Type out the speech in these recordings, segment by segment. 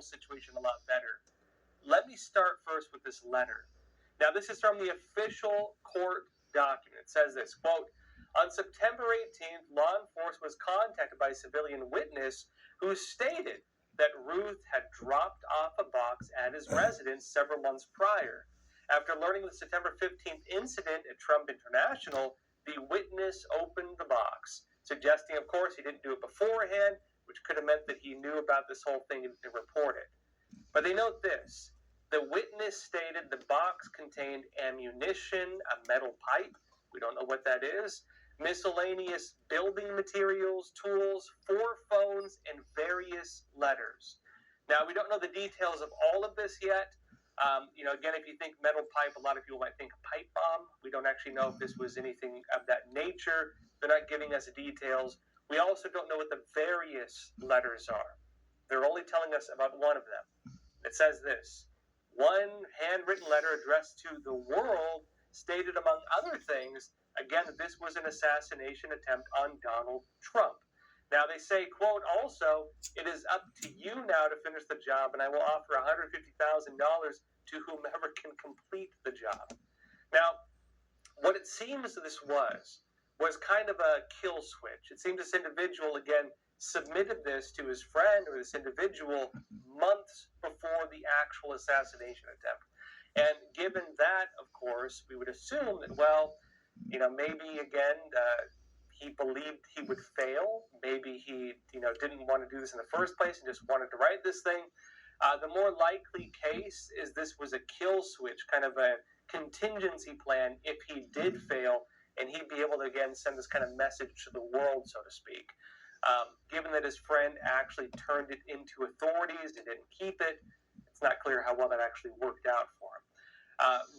situation a lot better. Let me start first with this letter. Now, this is from the official court document. It says this, quote, on September 18th, law enforcement was contacted by a civilian witness who stated that Ruth had dropped off a box at his residence several months prior. After learning of the September 15th incident at Trump International, the witness opened the box, suggesting, of course, he didn't do it beforehand, which could have meant that he knew about this whole thing and reported. But they note this. The witness stated the box contained ammunition, a metal pipe, we don't know what that is, miscellaneous building materials, tools, 4 phones, and various letters. Now, we don't know the details of all of this yet. Again, if you think metal pipe, a lot of people might think a pipe bomb. We don't actually know if this was anything of that nature. They're not giving us details. We also don't know what the various letters are. They're only telling us about one of them. It says this, one handwritten letter addressed to the world stated, among other things, again, that this was an assassination attempt on Donald Trump. Now, they say, quote, also, it is up to you now to finish the job, and I will offer $150,000 to whomever can complete the job. Now, what it seems this was kind of a kill switch. It seems this individual, again, submitted this to his friend or this individual months before the actual assassination attempt. And given that, of course, we would assume that, well, maybe, again, he believed he would fail. Maybe he, didn't want to do this in the first place and just wanted to write this thing. The more likely case is this was a kill switch, kind of a contingency plan if he did fail, and he'd be able to, again, send this kind of message to the world, so to speak. Given that his friend actually turned it into authorities and didn't keep it, it's not clear how well that actually worked out for him.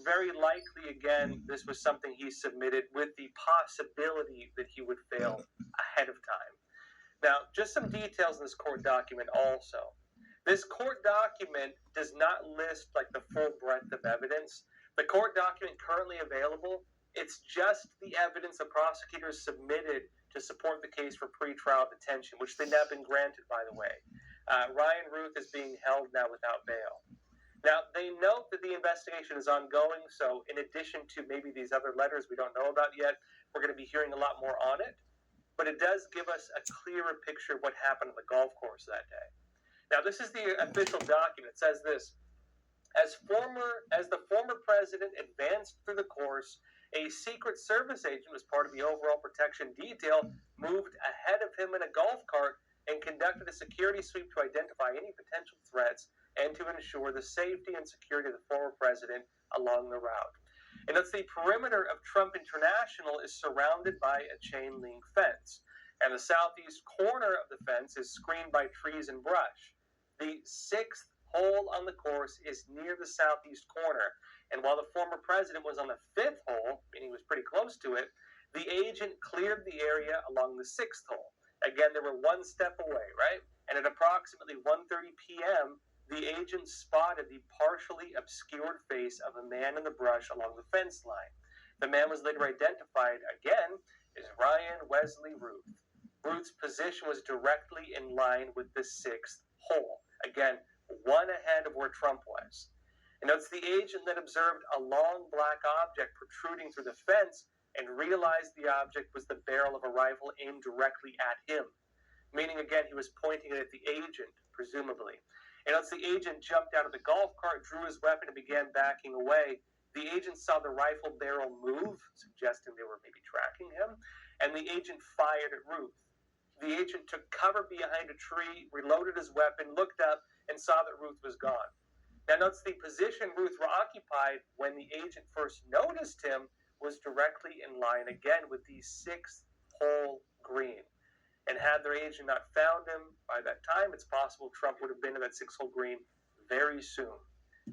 Very likely, again, this was something he submitted with the possibility that he would fail ahead of time. Now, just some details in this court document also. This court document does not list like the full breadth of evidence. The court document currently available, it's just the evidence the prosecutors submitted to support the case for pretrial detention, which they've now been granted, by the way. Ryan Ruth is being held now without bail. Now, they note that the investigation is ongoing, so in addition to maybe these other letters we don't know about yet, we're going to be hearing a lot more on it. But it does give us a clearer picture of what happened on the golf course that day. Now, this is the official document. It says this, as the former president advanced through the course, a Secret Service agent, as part of the overall protection detail, moved ahead of him in a golf cart and conducted a security sweep to identify any potential threats and to ensure the safety and security of the former president along the route. And that's the perimeter of Trump International is surrounded by a chain link fence, and the southeast corner of the fence is screened by trees and brush. The 6th hole on the course is near the southeast corner, and while the former president was on the 5th hole, meaning he was pretty close to it, the agent cleared the area along the 6th hole. Again, they were one step away, right? And at approximately 1:30 p.m., the agent spotted the partially obscured face of a man in the brush along the fence line. The man was later identified, again, as Ryan Wesley Ruth. Ruth's position was directly in line with the 6th hole. Again, one ahead of where Trump was. And notice the agent then observed a long black object protruding through the fence and realized the object was the barrel of a rifle aimed directly at him. Meaning, again, he was pointing it at the agent, presumably. And once the agent jumped out of the golf cart, drew his weapon, and began backing away, the agent saw the rifle barrel move, suggesting they were maybe tracking him, and the agent fired at Ruth. The agent took cover behind a tree, reloaded his weapon, looked up, and saw that Ruth was gone. Now notice the position Ruth occupied when the agent first noticed him was directly in line, again, with the 6th hole green. And had their agent not found him by that time, it's possible Trump would have been to that 6-hole green very soon.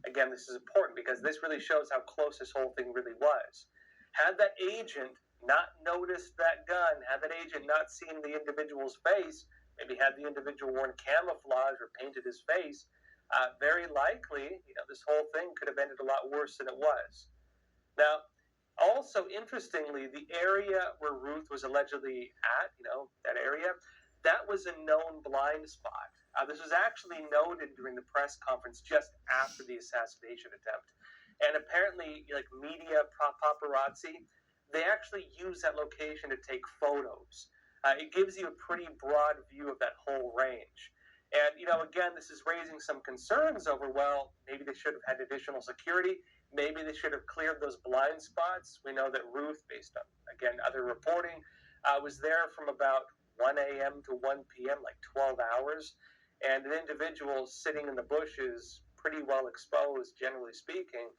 Again, this is important because this really shows how close this whole thing really was. Had that agent not noticed that gun, had that agent not seen the individual's face, maybe had the individual worn camouflage or painted his face, very likely, this whole thing could have ended a lot worse than it was. Now, also, interestingly, the area where Ruth was allegedly at, that area, that was a known blind spot. This was actually noted during the press conference just after the assassination attempt. And apparently, like media paparazzi, they actually use that location to take photos. It gives you a pretty broad view of that whole range. And, again, this is raising some concerns over, well, maybe they should have had additional security. Maybe they should have cleared those blind spots. We know that Ruth, based on, again, other reporting, was there from about 1 a.m. to 1 p.m., like 12 hours. And an individual sitting in the bushes, pretty well exposed, generally speaking,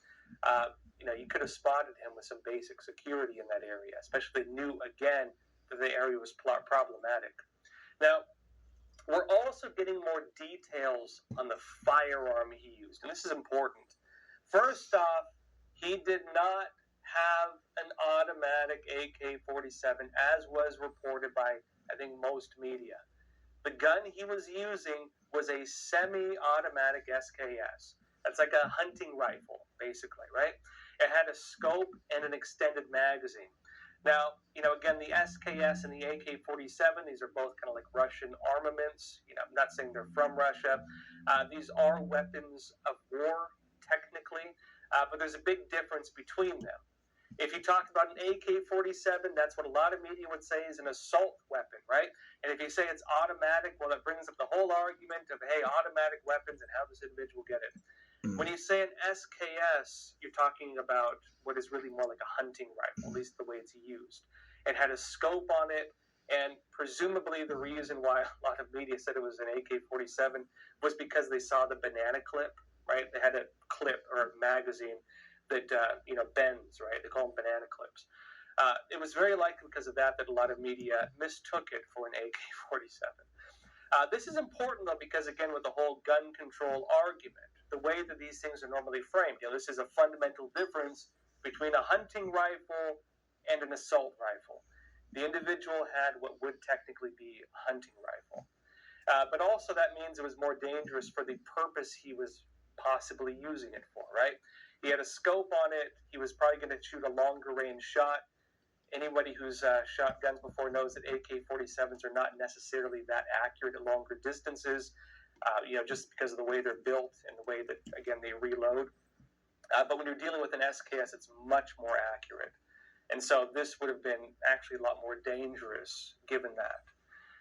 you could have spotted him with some basic security in that area, especially knew, again, that the area was problematic. Now, we're also getting more details on the firearm he used, and this is important. First off, he did not have an automatic AK-47, as was reported by, I think, most media. The gun he was using was a semi-automatic SKS. That's like a hunting rifle, basically, right? It had a scope and an extended magazine. Now, again, the SKS and the AK-47, these are both kind of like Russian armaments. I'm not saying they're from Russia. These are weapons of war, technically, but there's a big difference between them. If you talk about an AK-47, that's what a lot of media would say is an assault weapon, right? And if you say it's automatic, well, that brings up the whole argument of, hey, automatic weapons and how does an individual get it? When you say an SKS, you're talking about what is really more like a hunting rifle, at least the way it's used. It had a scope on it, and presumably the reason why a lot of media said it was an AK-47 was because they saw the banana clip, right? They had a clip or a magazine that, bends, right? They call them banana clips. It was very likely because of that a lot of media mistook it for an AK-47. This is important, though, because, again, with the whole gun control argument, the way that these things are normally framed, this is a fundamental difference between a hunting rifle and an assault rifle. The individual had what would technically be a hunting rifle. But also that means it was more dangerous for the purpose he was possibly using it for, right? He had a scope on it. He was probably going to shoot a longer range shot. Anybody who's shot guns before knows that AK-47s are not necessarily that accurate at longer distances, just because of the way they're built and the way that, again, they reload. But when you're dealing with an SKS, it's much more accurate. And so this would have been actually a lot more dangerous given that.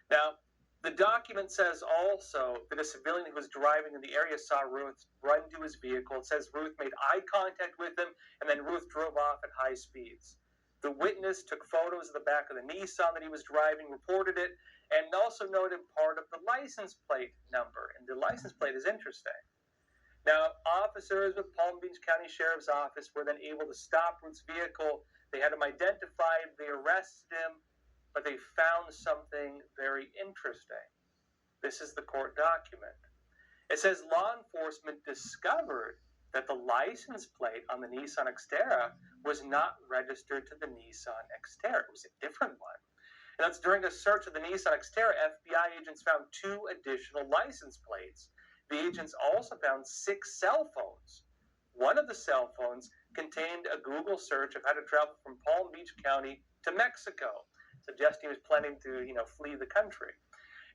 Now, the document says also that a civilian who was driving in the area saw Ruth run to his vehicle. It says Ruth made eye contact with him, and then Ruth drove off at high speeds. The witness took photos of the back of the Nissan that he was driving, reported it, and also noted part of the license plate number. And the license plate is interesting. Now, officers with Palm Beach County Sheriff's Office were then able to stop Ruth's vehicle. They had him identified. They arrested him, but they found something very interesting. This is the court document. It says law enforcement discovered that the license plate on the Nissan Xterra was not registered to the Nissan Xterra. It was a different one. And that's during a search of the Nissan Xterra, FBI agents found 2 additional license plates. The agents also found 6 cell phones. One of the cell phones contained a Google search of how to travel from Palm Beach County to Mexico, suggesting he was planning to, flee the country.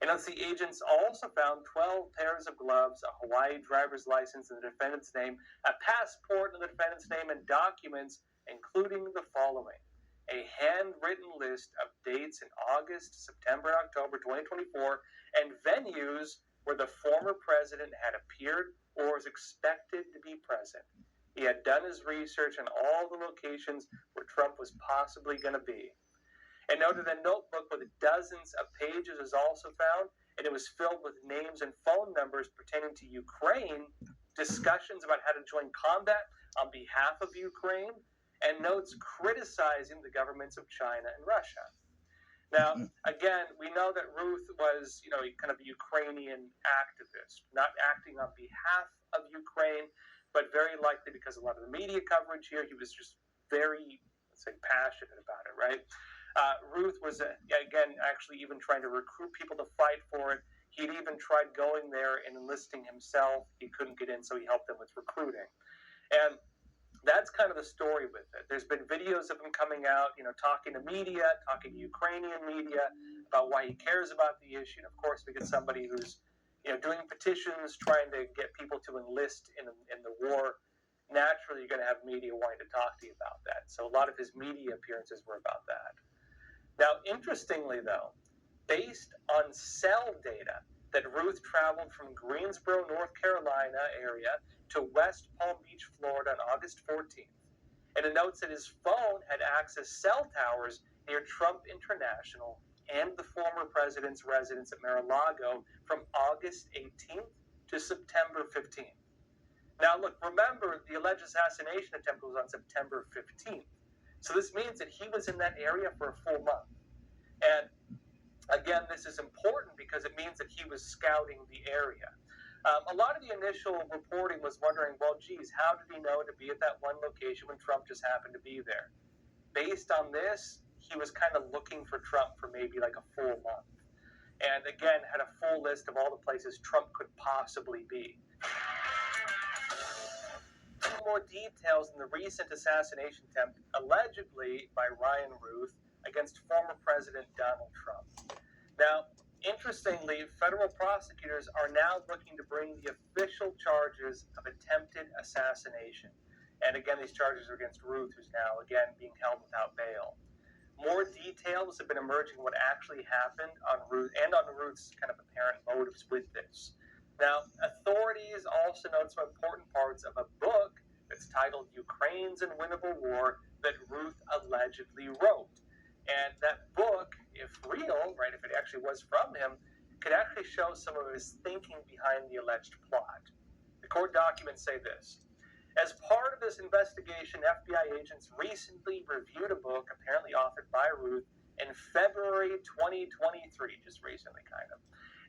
And as the agents also found 12 pairs of gloves, a Hawaii driver's license in the defendant's name, a passport in the defendant's name, and documents, including the following: a handwritten list of dates in August, September, October 2024, and venues where the former president had appeared or was expected to be present. He had done his research on all the locations where Trump was possibly going to be. And noted a notebook with dozens of pages is also found, and it was filled with names and phone numbers pertaining to Ukraine, discussions about how to join combat on behalf of Ukraine, and notes criticizing the governments of China and Russia. Now, again, we know that Ruth was, kind of a Ukrainian activist, not acting on behalf of Ukraine, but very likely because a lot of the media coverage here, he was just very, passionate about it, right? Ruth was, again, actually even trying to recruit people to fight for it. He'd even tried going there and enlisting himself. He couldn't get in, so he helped them with recruiting. And that's kind of the story with it. There's been videos of him coming out, talking to media, talking to Ukrainian media about why he cares about the issue. And of course, we get somebody who's, doing petitions, trying to get people to enlist in the war. Naturally, you're going to have media wanting to talk to you about that. So a lot of his media appearances were about that. Now, interestingly, though, based on cell data that Ruth traveled from Greensboro, North Carolina area to West Palm Beach, Florida on August 14th, and it notes that his phone had accessed cell towers near Trump International and the former president's residence at Mar-a-Lago from August 18th to September 15th. Now, look, remember, the alleged assassination attempt was on September 15th. So this means that he was in that area for a full month. And again, this is important because it means that he was scouting the area. A lot of the initial reporting was wondering, well, geez, how did he know to be at that one location when Trump just happened to be there? Based on this, he was kind of looking for Trump for maybe like a full month. And again, had a full list of all the places Trump could possibly be. More details in the recent assassination attempt, allegedly by Ryan Ruth, against former President Donald Trump. Now, interestingly, federal prosecutors are now looking to bring the official charges of attempted assassination. And again, these charges are against Ruth, who's now, again, being held without bail. More details have been emerging what actually happened on Ruth and on Ruth's kind of apparent motives with this. Now, authorities also note some important parts of a book that's titled Ukraine's Unwinnable War that Ruth allegedly wrote. And that book, if real, right, if it actually was from him, could actually show some of his thinking behind the alleged plot. The court documents say this. As part of this investigation, FBI agents recently reviewed a book apparently authored by Ruth in February 2023, just recently kind of.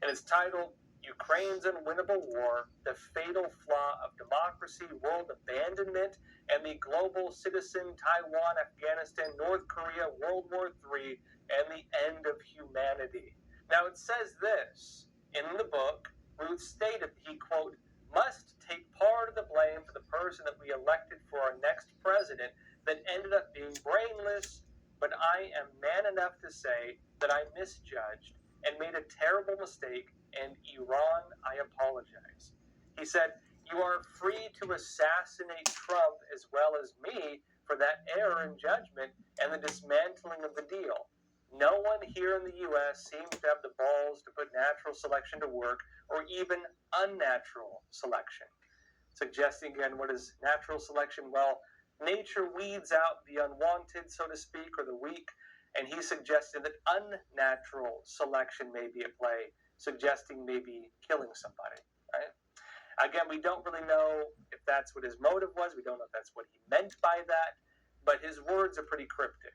And it's titled Ukraine's Unwinnable War, The Fatal Flaw of Democracy, World Abandonment, and the Global Citizen, Taiwan, Afghanistan, North Korea, World War III, and the End of Humanity. Now it says this, in the book, Ruth stated he, quote, must take part of the blame for the person that we elected for our next president that ended up being brainless, but I am man enough to say that I misjudged and made a terrible mistake, and Iran, I apologize. He said, you are free to assassinate Trump as well as me for that error in judgment and the dismantling of the deal. No one here in the U.S. seems to have the balls to put natural selection to work or even unnatural selection. Suggesting again, what is natural selection? Well, nature weeds out the unwanted, so to speak, or the weak, and he suggested that unnatural selection may be at play, suggesting maybe killing somebody, right? Again, we don't really know if that's what his motive was. We don't know if that's what he meant by that, but his words are pretty cryptic.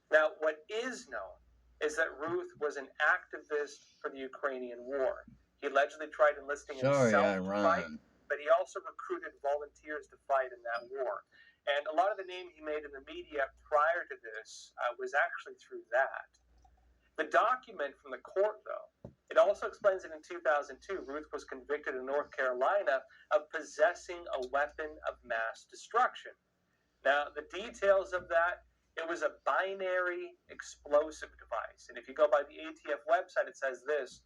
Now, what is known is that Ruth was an activist for the Ukrainian war. He allegedly tried enlisting himself to fight, but he also recruited volunteers to fight in that war. And a lot of the name he made in the media prior to this was actually through that. The document from the court, though, it also explains that in 2002, Ruth was convicted in North Carolina of possessing a weapon of mass destruction. Now, the details of that, it was a binary explosive device. And if you go by the ATF website, it says this.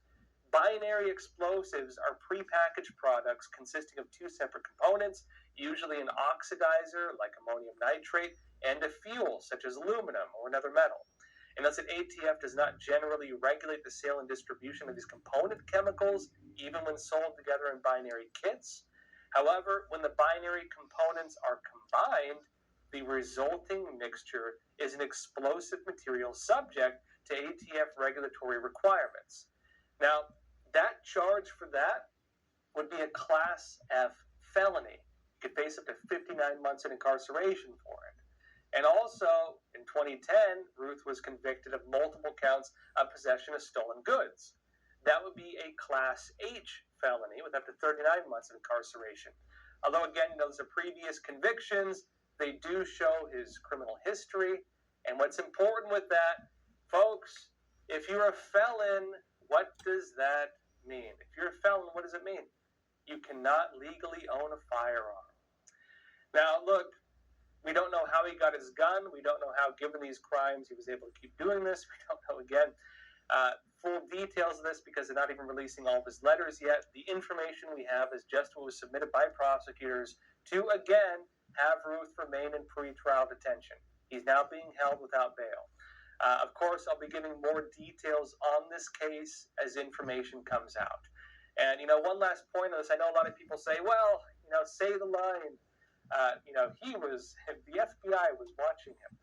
Binary explosives are prepackaged products consisting of two separate components, usually an oxidizer like ammonium nitrate and a fuel such as aluminum or another metal. And thus, ATF does not generally regulate the sale and distribution of these component chemicals, even when sold together in binary kits. However, when the binary components are combined, the resulting mixture is an explosive material subject to ATF regulatory requirements. Now, that charge for that would be a Class F felony. You could face up to 59 months in incarceration for it. And also, in 2010, Ruth was convicted of multiple counts of possession of stolen goods. That would be a Class H felony with up to 39 months of incarceration. Although, again, those are previous convictions, they do show his criminal history. And what's important with that, folks, if you're a felon, what does that mean? If you're a felon, what does it mean? You cannot legally own a firearm. Now, look, we don't know how he got his gun. We don't know how, given these crimes, he was able to keep doing this. We don't know, again. full details of this because they're not even releasing all of his letters yet. The information we have is just what was submitted by prosecutors to, again, have Ruth remain in pretrial detention. He's now being held without bail. Of course, I'll be giving more details on this case as information comes out. And, one last point on this. I know a lot of people say, well, say the line. The FBI was watching him.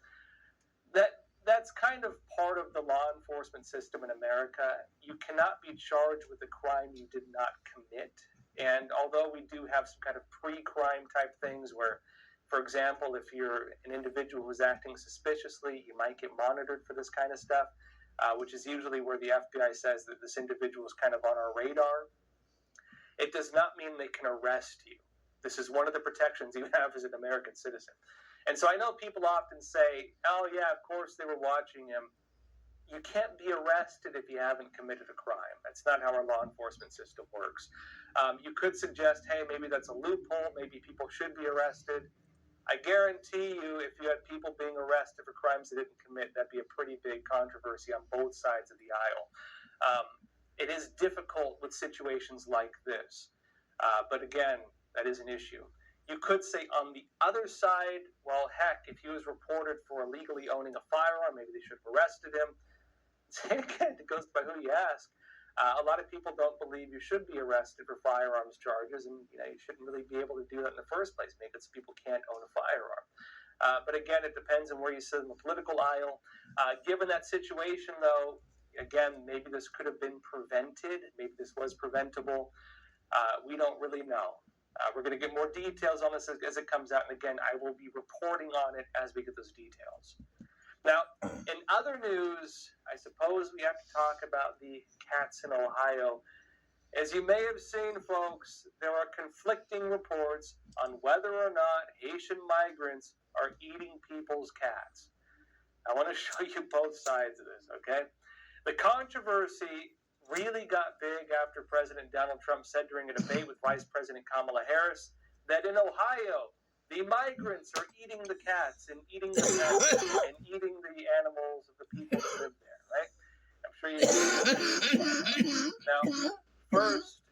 That's kind of part of the law enforcement system in America. You cannot be charged with a crime you did not commit. And although we do have some kind of pre-crime type things where, for example, if you're an individual who's acting suspiciously, you might get monitored for this kind of stuff, which is usually where the FBI says that this individual is kind of on our radar. It does not mean they can arrest you. This is one of the protections you have as an American citizen. And so I know people often say, oh, yeah, of course they were watching him. You can't be arrested if you haven't committed a crime. That's not how our law enforcement system works. You could suggest, hey, maybe that's a loophole. Maybe people should be arrested. I guarantee you, if you had people being arrested for crimes they didn't commit, that'd be a pretty big controversy on both sides of the aisle. It is difficult with situations like this. But again, that is an issue. You could say on the other side, well, heck, if he was reported for illegally owning a firearm, maybe they should have arrested him. Again, it goes by who you ask. A lot of people don't believe you should be arrested for firearms charges, and you shouldn't really be able to do that in the first place, make it so people can't own a firearm. But again, it depends on where you sit in the political aisle. Given that situation, though, again, maybe this could have been prevented. Maybe this was preventable. We don't really know. We're going to get more details on this as it comes out. And again, I will be reporting on it as we get those details. Now, in other news, I suppose we have to talk about the cats in Ohio. As you may have seen, folks, there are conflicting reports on whether or not Haitian migrants are eating people's cats. I want to show you both sides of this, okay? The controversy really got big after President Donald Trump said during a debate with Vice President Kamala Harris that in Ohio, the migrants are eating the cats and eating the pets and eating the animals of the people that live there, right? I'm sure you know. Now, first,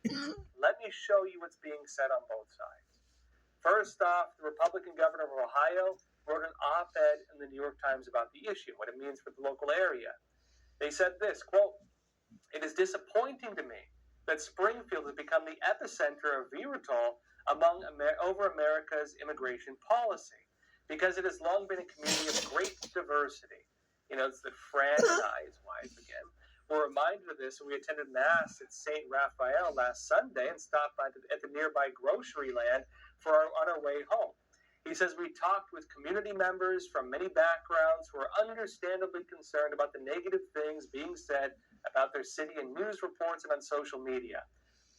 let me show you what's being said on both sides. First off, the Republican governor of Ohio wrote an op-ed in the New York Times about the issue, what it means for the local area. They said this, quote, "It is disappointing to me that Springfield has become the epicenter of Viritol over America's immigration policy, because it has long been a community of great diversity." It's that Fran and I, his wife again, were reminded of this when we attended Mass at St. Raphael last Sunday and stopped by at the nearby grocery land on our way home. He says, "We talked with community members from many backgrounds who are understandably concerned about the negative things being said about their city in news reports and on social media.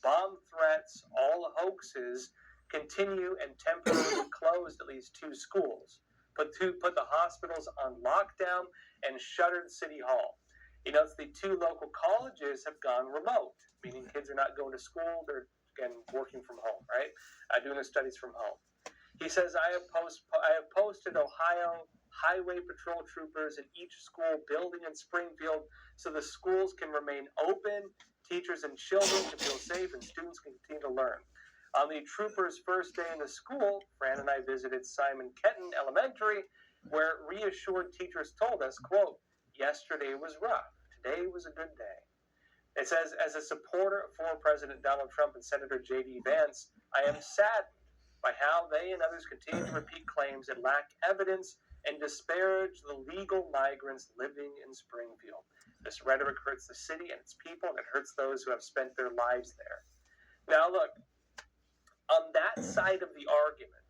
Bomb threats, all hoaxes, continue and temporarily closed at least 2 schools, put the hospitals on lockdown, and shuttered City Hall. It's the 2 local colleges have gone remote, meaning kids are not going to school, they're, again, working from home, right? Doing their studies from home. He says, I have posted Ohio Highway Patrol troopers in each school building in Springfield so the schools can remain open, teachers and children can feel safe, and students can continue to learn. On the troopers' first day in the school, Fran and I visited Simon Kenton Elementary, where reassured teachers told us, quote, "Yesterday was rough. Today was a good day." It says, as a supporter of former President Donald Trump and Senator J.D. Vance, I am saddened by how they and others continue to repeat claims that lack evidence and disparage the legal migrants living in Springfield. This rhetoric hurts the city and its people, and it hurts those who have spent their lives there. Now, look, on that side of the argument,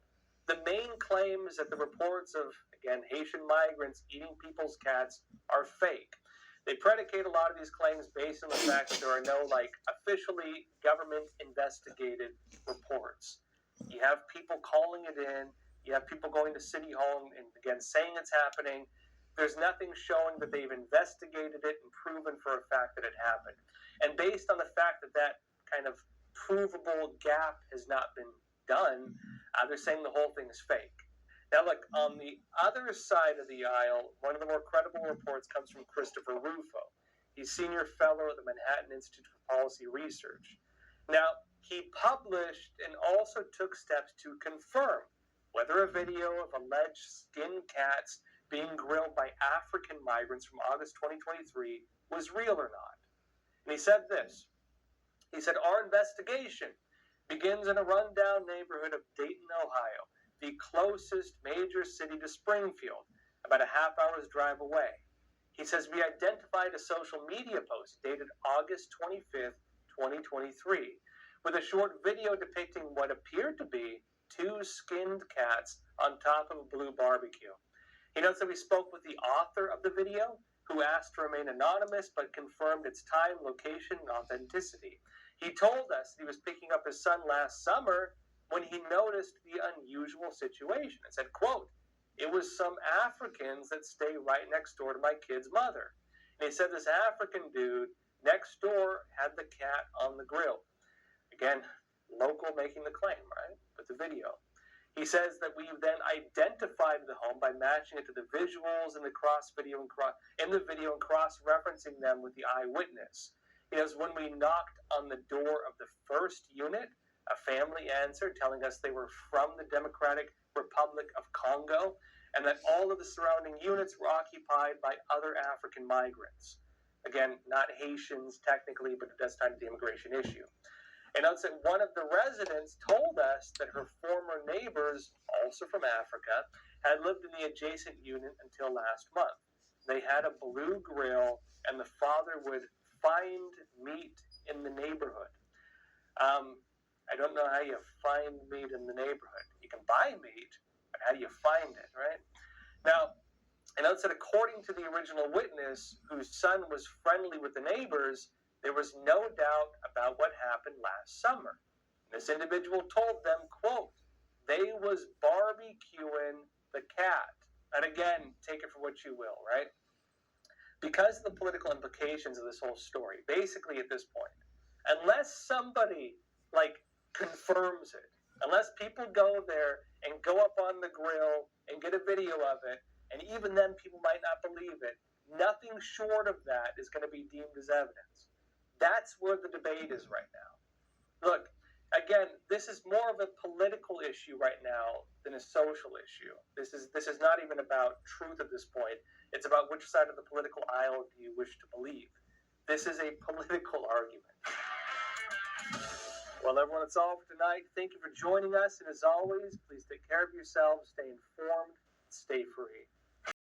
the main claim is that the reports of, again, Haitian migrants eating people's cats are fake. They predicate a lot of these claims based on the fact that there are no, officially government-investigated reports. You have people calling it in. You have people going to City Hall and, again, saying it's happening. There's nothing showing that they've investigated it and proven for a fact that it happened. And based on the fact that that kind of provable gap has not been done, they're saying the whole thing is fake. Now, look, on the other side of the aisle, one of the more credible reports comes from Christopher Rufo. He's senior fellow at the Manhattan Institute for Policy Research. Now, he published and also took steps to confirm whether a video of alleged skinned cats being grilled by African migrants from August 2023 was real or not. And he said this. He said, our investigation begins in a rundown neighborhood of Dayton, Ohio, the closest major city to Springfield, about a half-hour's drive away. He says, we identified a social media post dated August 25th, 2023, with a short video depicting what appeared to be two skinned cats on top of a blue barbecue. He notes that we spoke with the author of the video, who asked to remain anonymous but confirmed its time, location, and authenticity. He told us that he was picking up his son last summer when he noticed the unusual situation and said, quote, it was some Africans that stay right next door to my kid's mother. And he said this African dude next door had the cat on the grill. Again, local making the claim, right, with the video. He says that we then identified the home by matching it to the visuals in the video and cross-referencing them with the eyewitness. He says when we knocked on the door of the first unit, a family answered telling us they were from the Democratic Republic of Congo and that all of the surrounding units were occupied by other African migrants. Again, not Haitians technically, but it does tie to the immigration issue. And notes that one of the residents told us that her former neighbors, also from Africa, had lived in the adjacent unit until last month. They had a blue grill, and the father would find meat in the neighborhood. I don't know how you find meat in the neighborhood. You can buy meat, but how do you find it, right? Now, it notes that according to the original witness, whose son was friendly with the neighbors, there was no doubt about what happened last summer. This individual told them, quote, they was barbecuing the cat. And again, take it for what you will, right? Because of the political implications of this whole story, basically at this point, unless somebody, confirms it, unless people go there and go up on the grill and get a video of it, and even then people might not believe it, nothing short of that is going to be deemed as evidence. That's where the debate is right now. Look, again, this is more of a political issue right now than a social issue. This is not even about truth at this point. It's about which side of the political aisle do you wish to believe. This is a political argument. Well, everyone, that's all for tonight. Thank you for joining us. And as always, please take care of yourselves, stay informed, stay free.